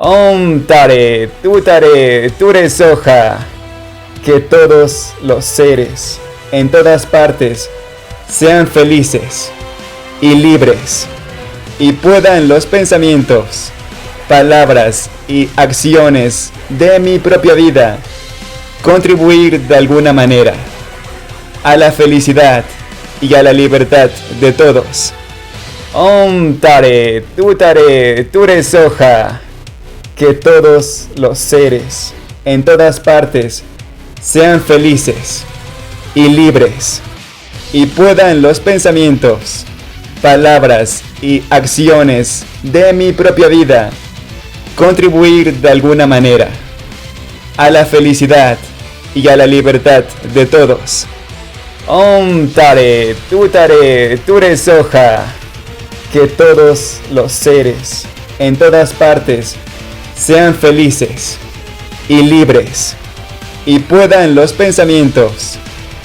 Om Tare, Ture Soja. Que todos los seres en todas partes sean felices y libres y puedan los pensamientos, palabras y acciones de mi propia vida contribuir de alguna manera a la felicidad y a la libertad de todos. Om Tare, Ture Soja. Que todos los seres en todas partes sean felices y libres y puedan los pensamientos, palabras y acciones de mi propia vida contribuir de alguna manera a la felicidad y a la libertad de todos. Om Tare, Ture Soja. Que todos los seres en todas partes sean felices y libres y puedan los pensamientos,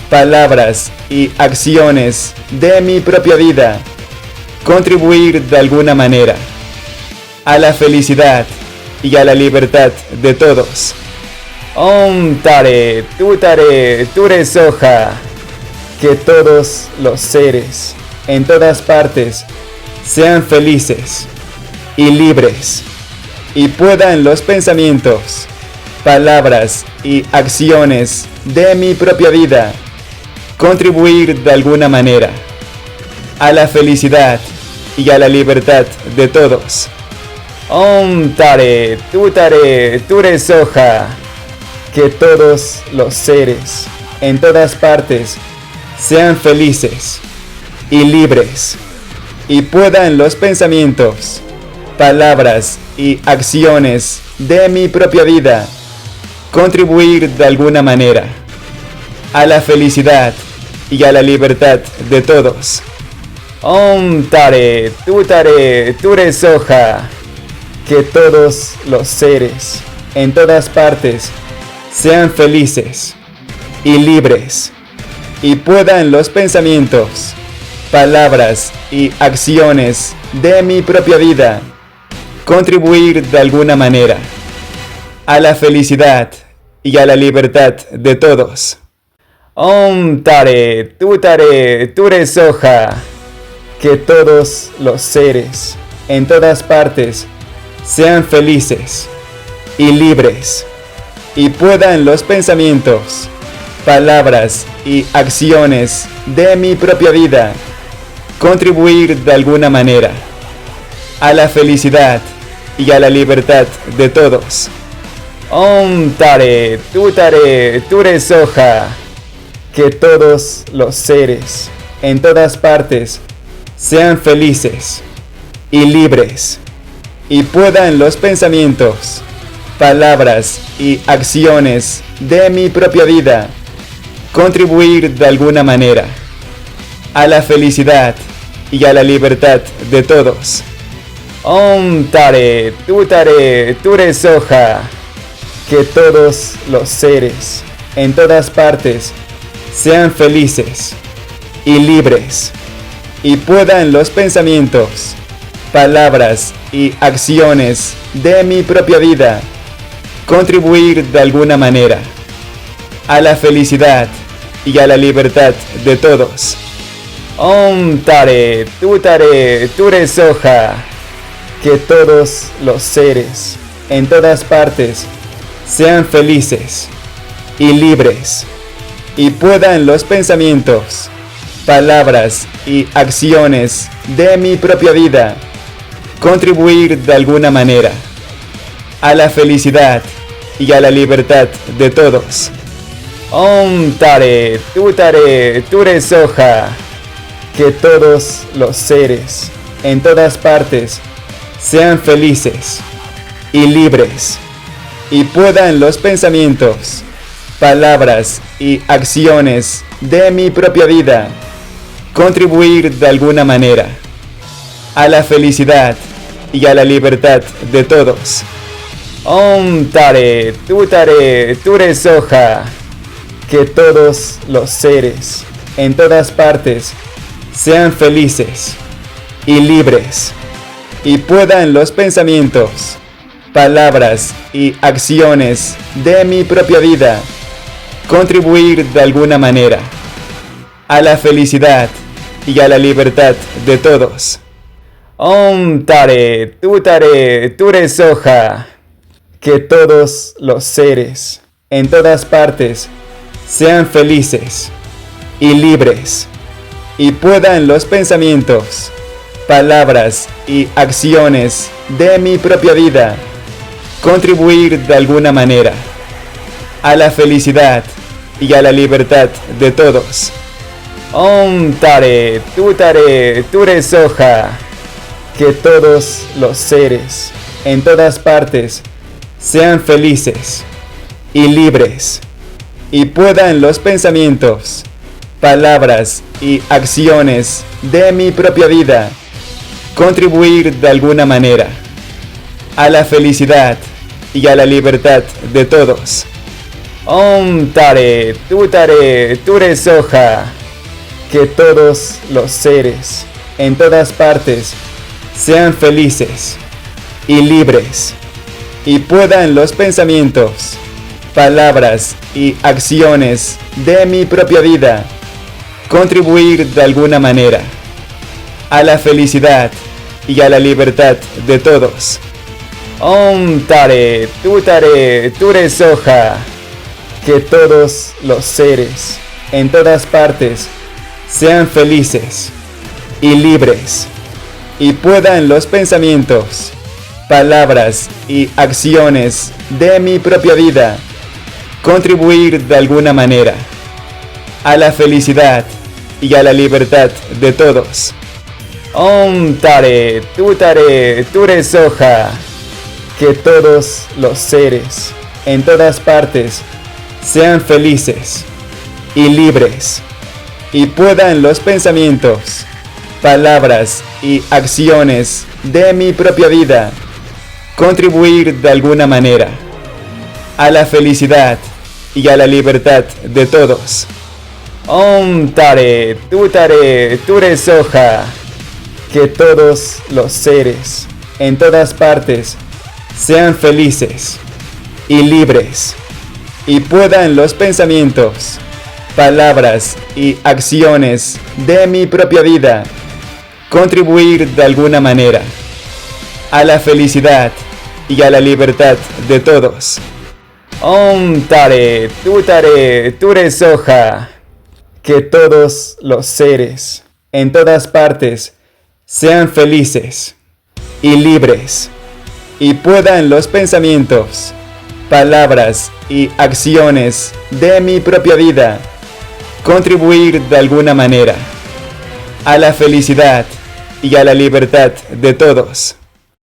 palabras y acciones de mi propia vida contribuir de alguna manera a la felicidad y a la libertad de todos. Om Tare, Ture Soja. Que todos los seres en todas partes sean felices y libres y puedan los pensamientos, palabras y acciones de mi propia vida contribuir de alguna manera a la felicidad y a la libertad de todos. Om Tare, Ture Soja. Que todos los seres en todas partes sean felices y libres y puedan los pensamientos, palabras y acciones de mi propia vida contribuir de alguna manera a la felicidad y a la libertad de todos. Om Tare, Ture Soja. Que todos los seres en todas partes sean felices y libres y puedan los pensamientos, palabras y acciones de mi propia vida contribuir de alguna manera a la felicidad y a la libertad de todos. Om Tare, Ture Soja. Que todos los seres en todas partes sean felices y libres y puedan los pensamientos, palabras y acciones de mi propia vida contribuir de alguna manera a la felicidad y a la libertad de todos. Om Tare, Ture Soja. Que todos los seres en todas partes sean felices y libres y puedan los pensamientos, palabras y acciones de mi propia vida contribuir de alguna manera a la felicidad y a la libertad de todos. Om Tare, Ture Soja. Que todos los seres en todas partes sean felices y libres y puedan los pensamientos, palabras y acciones de mi propia vida contribuir de alguna manera a la felicidad y a la libertad de todos. Om Tare, Ture Soja. Que todos los seres en todas partes sean felices y libres y puedan los pensamientos, palabras y acciones de mi propia vida contribuir de alguna manera a la felicidad y a la libertad de todos. Om Tare, Ture Soja. Que todos los seres en todas partes sean felices y libres y puedan los pensamientos, palabras y acciones de mi propia vida contribuir de alguna manera a la felicidad y a la libertad de todos. Om Tare, Ture Soja. Que todos los seres en todas partes sean felices y libres y puedan los pensamientos, palabras y acciones de mi propia vida, contribuir de alguna manera a la felicidad y a la libertad de todos. Om Tare Ture Soja. Que todos los seres en todas partes sean felices y libres y puedan los pensamientos, palabras y acciones de mi propia vida contribuir de alguna manera a la felicidad y a la libertad de todos. Om Tare Ture Soja. Que todos los seres en todas partes sean felices y libres y puedan los pensamientos, palabras y acciones de mi propia vida contribuir de alguna manera a la felicidad y a la libertad de todos. Om Tare Ture Soja. Que todos los seres en todas partes sean felices y libres y puedan los pensamientos, palabras y acciones de mi propia vida contribuir de alguna manera a la felicidad y a la libertad de todos. Om Tare Ture Soja. Que todos los seres en todas partes sean felices y libres y puedan los pensamientos, palabras y acciones de mi propia vida contribuir de alguna manera a la felicidad y a la libertad de todos. Om Tare Ture Soja. Que todos los seres en todas partes sean felices y libres y puedan los pensamientos, palabras y acciones de mi propia vida contribuir de alguna manera a la felicidad y a la libertad de todos. Om Tare Ture Soja. Que todos los seres en todas partes sean felices y libres y puedan los pensamientos, palabras y acciones de mi propia vida contribuir de alguna manera a la felicidad y a la libertad de todos. Om Tare Ture Soja. Que todos los seres en todas partes sean felices y libres y puedan los pensamientos, palabras y acciones de mi propia vida contribuir de alguna manera a la felicidad y a la libertad de todos.